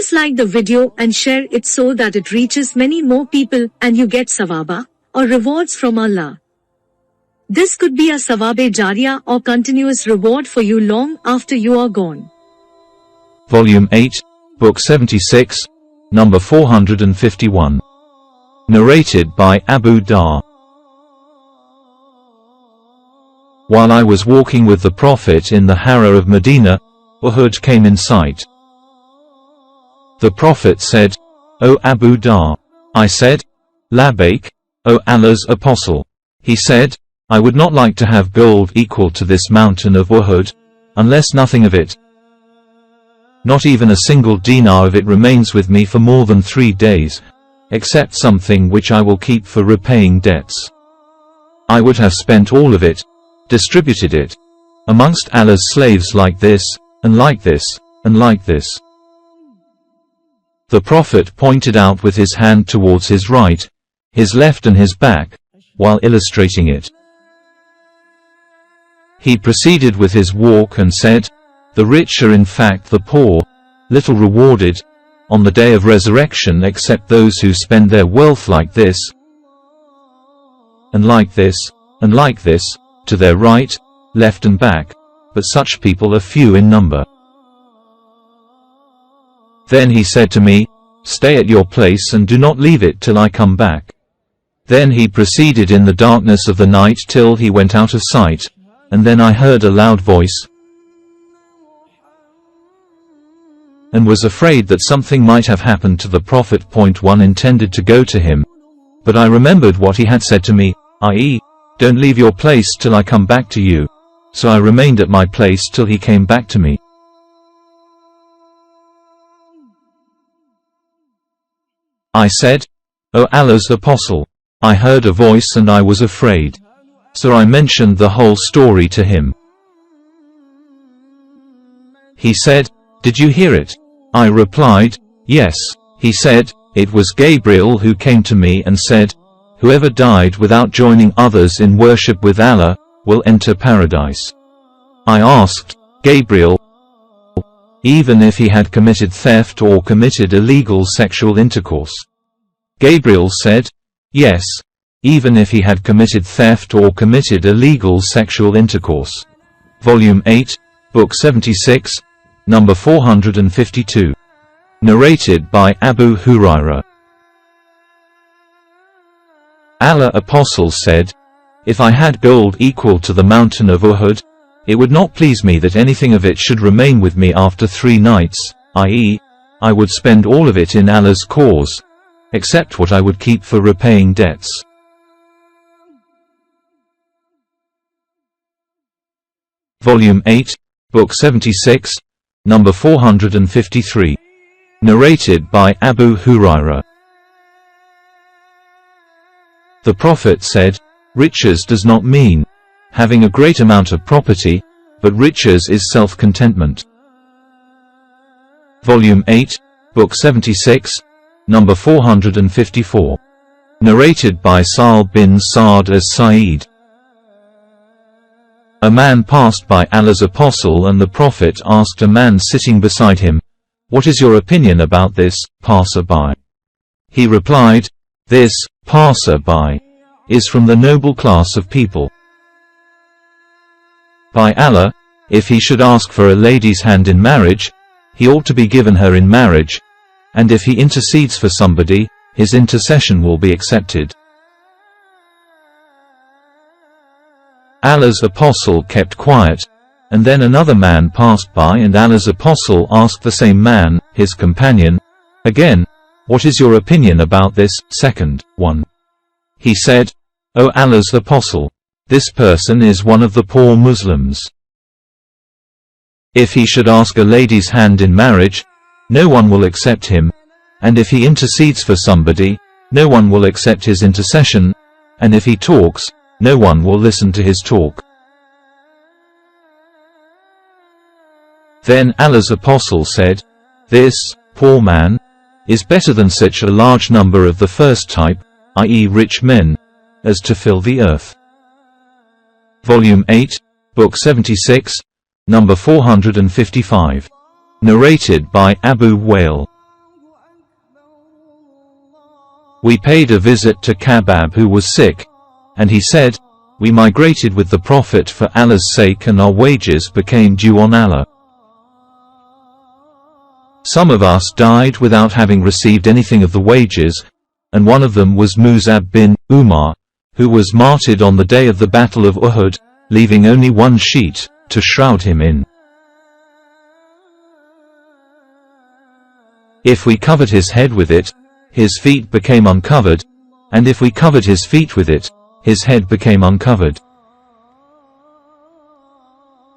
Please like the video and share it so that it reaches many more people and you get sawaba, or rewards from Allah. This could be a sawabe jariyah or continuous reward for you long after you are gone. Volume 8, Book 76, number 451. Narrated by Abu Dar. While I was walking with the Prophet in the Hara of Medina, Uhud came in sight. The Prophet said, "O Abu Dar." I said, "Labbaik, O Allah's Apostle." He said, "I would not like to have gold equal to this mountain of Uhud, unless nothing of it, not even a single dinar of it, remains with me for more than 3 days, except something which I will keep for repaying debts. I would have spent all of it, distributed it, amongst Allah's slaves like this, and like this, and like this." The Prophet pointed out with his hand towards his right, his left and his back, while illustrating it. He proceeded with his walk and said, "The rich are in fact the poor, little rewarded, on the day of resurrection except those who spend their wealth like this, and like this, and like this, to their right, left and back, but such people are few in number." Then he said to me, "Stay at your place and do not leave it till I come back." Then he proceeded in the darkness of the night till he went out of sight, and then I heard a loud voice, and was afraid that something might have happened to the Prophet. One intended to go to him, but I remembered what he had said to me, i.e., "Don't leave your place till I come back to you," so I remained at my place till he came back to me. I said, "O Allah's Apostle, I heard a voice and I was afraid." So I mentioned the whole story to him. He said, "Did you hear it?" I replied, "Yes." He said, "It was Gabriel who came to me and said, 'Whoever died without joining others in worship with Allah, will enter paradise.'" I asked, "Gabriel, even if he had committed theft or committed illegal sexual intercourse?" Gabriel said, "Yes, even if he had committed theft or committed illegal sexual intercourse." Volume 8, Book 76, number 452. Narrated by Abu Hurairah. Allah Apostle said, "If I had gold equal to the mountain of Uhud, it would not please me that anything of it should remain with me after 3 nights, i.e., I would spend all of it in Allah's cause, except what I would keep for repaying debts." Volume 8, Book 76, number 453. Narrated by Abu Hurairah. The Prophet said, "Riches does not mean having a great amount of property, but riches is self-contentment." Volume 8, Book 76, number 454. Narrated by Sa'al bin Sa'd as-Sa'id. A man passed by Allah's Apostle and the Prophet asked a man sitting beside him, "What is your opinion about this, passer-by?" He replied, "This, passer-by, is from the noble class of people. By Allah, if he should ask for a lady's hand in marriage, he ought to be given her in marriage, and if he intercedes for somebody, his intercession will be accepted." Allah's Apostle kept quiet, and then another man passed by and Allah's Apostle asked the same man, his companion, again, "What is your opinion about this, second one?" He said, "O Allah's Apostle, this person is one of the poor Muslims. If he should ask a lady's hand in marriage, no one will accept him, and if he intercedes for somebody, no one will accept his intercession, and if he talks, no one will listen to his talk." Then Allah's Apostle said, "This, poor man, is better than such a large number of the first type, i.e. rich men, as to fill the earth." Volume 8, Book 76, number 455. Narrated by Abu Wale. We paid a visit to Kabab who was sick, and he said, "We migrated with the Prophet for Allah's sake and our wages became due on Allah. Some of us died without having received anything of the wages, and one of them was Mus'ab bin Umar, who was martyred on the day of the Battle of Uhud, leaving only one sheet to shroud him in. If we covered his head with it, his feet became uncovered, and if we covered his feet with it, his head became uncovered.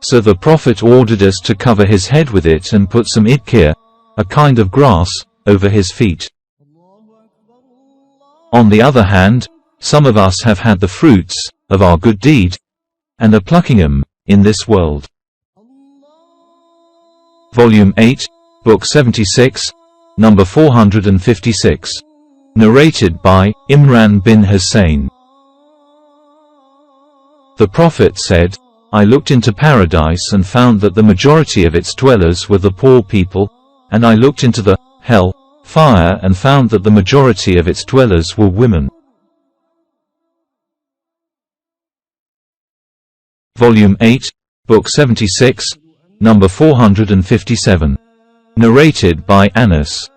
So the Prophet ordered us to cover his head with it and put some idkir, a kind of grass, over his feet. On the other hand, some of us have had the fruits of our good deed, and are plucking them in this world." Volume 8, Book 76, number 456. Narrated by Imran bin Hussein. The Prophet said, "I looked into paradise and found that the majority of its dwellers were the poor people, and I looked into the hell fire and found that the majority of its dwellers were women." Volume 8, Book 76, number 457. Narrated by Anas.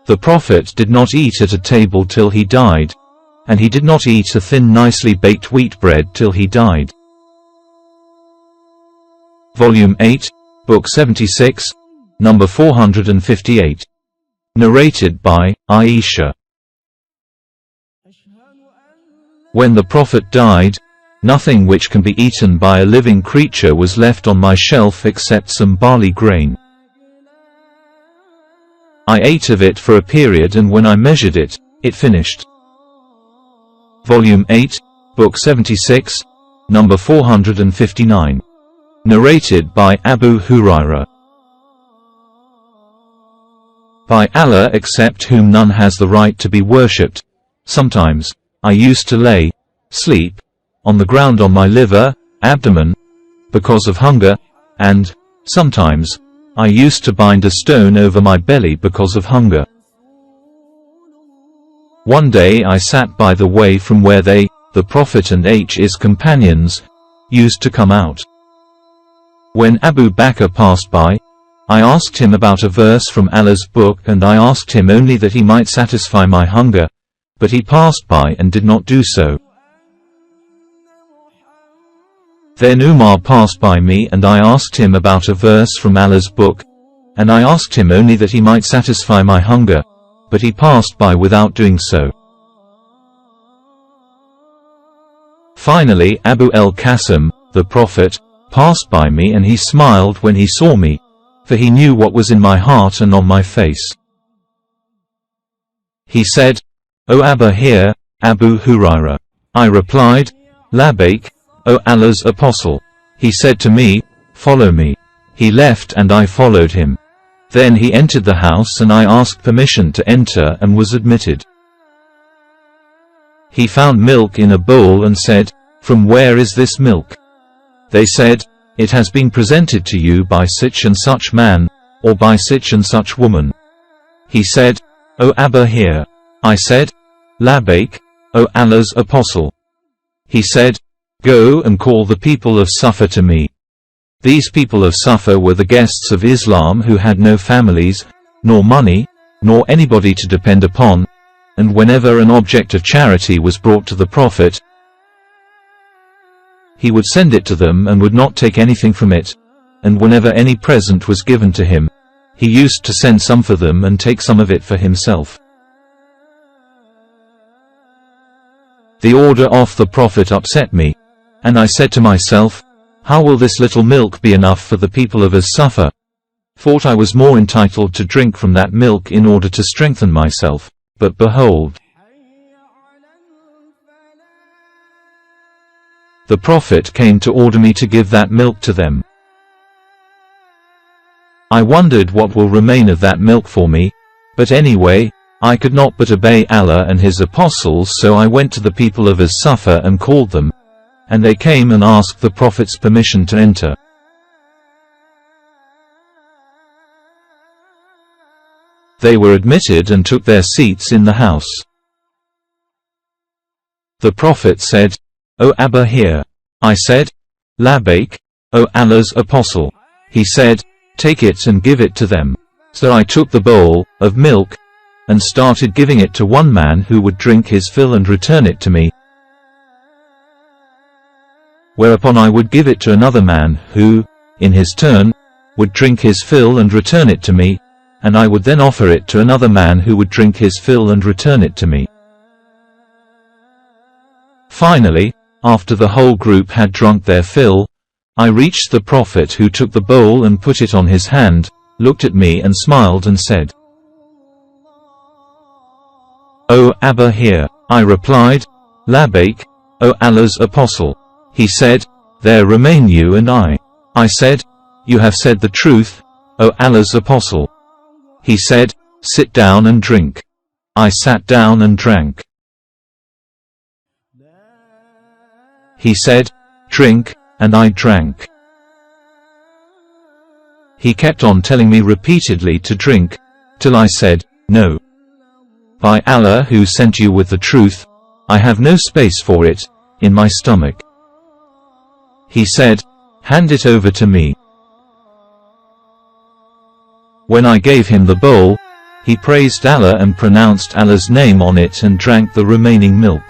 The Prophet did not eat at a table till he died, and he did not eat a thin nicely baked wheat bread till he died. Volume 8, Book 76, number 458. Narrated by Aisha. When the Prophet died, nothing which can be eaten by a living creature was left on my shelf except some barley grain. I ate of it for a period, and when I measured it, it finished. Volume 8, Book 76, number 459. Narrated by Abu Hurairah. By Allah, except whom none has the right to be worshipped, sometimes I used to lay, sleep, on the ground on my liver, abdomen, because of hunger, and, sometimes, I used to bind a stone over my belly because of hunger. One day I sat by the way from where they, the Prophet and his companions, used to come out. When Abu Bakr passed by, I asked him about a verse from Allah's book, and I asked him only that he might satisfy my hunger, but he passed by and did not do so. Then Umar passed by me, and I asked him about a verse from Allah's book, and I asked him only that he might satisfy my hunger, but he passed by without doing so. Finally Abu al-Qasim, the Prophet, passed by me, and he smiled when he saw me, for he knew what was in my heart and on my face. He said, "O Abba, here, Abu Hurairah." I replied, "Labbaik, O Allah's Apostle." He said to me, "Follow me." He left and I followed him. Then he entered the house and I asked permission to enter and was admitted. He found milk in a bowl and said, "From where is this milk?" They said, "It has been presented to you by such and such man, or by such and such woman." He said, "O Abba, here." I said, "Labbaik, O Allah's Apostle." He said, "Go and call the people of Safa to me." These people of Safa were the guests of Islam who had no families, nor money, nor anybody to depend upon, and whenever an object of charity was brought to the Prophet, he would send it to them and would not take anything from it, and whenever any present was given to him, he used to send some for them and take some of it for himself. The order of the Prophet upset me, and I said to myself, "How will this little milk be enough for the people of As-Safa?" Thought I was more entitled to drink from that milk in order to strengthen myself, but behold, the Prophet came to order me to give that milk to them. I wondered what will remain of that milk for me, but anyway, I could not but obey Allah and His apostles, so I went to the people of As-Safa and called them, and they came and asked the Prophet's permission to enter. They were admitted and took their seats in the house. The Prophet said, "O Abba, here." I said, "Labbaik, O Allah's Apostle." He said, "Take it and give it to them." So I took the bowl of milk and started giving it to one man who would drink his fill and return it to me. Whereupon I would give it to another man who, in his turn, would drink his fill and return it to me, and I would then offer it to another man who would drink his fill and return it to me. Finally, after the whole group had drunk their fill, I reached the Prophet, who took the bowl and put it on his hand, looked at me and smiled and said, "O Abba, here." I replied, "Labbaik, O Allah's Apostle." He said, "There remain you and I." I said, "You have said the truth, O Allah's Apostle." He said, "Sit down and drink." I sat down and drank. He said, "Drink," and I drank. He kept on telling me repeatedly to drink, till I said, "No. By Allah who sent you with the truth, I have no space for it in my stomach." He said, "Hand it over to me." When I gave him the bowl, he praised Allah and pronounced Allah's name on it and drank the remaining milk.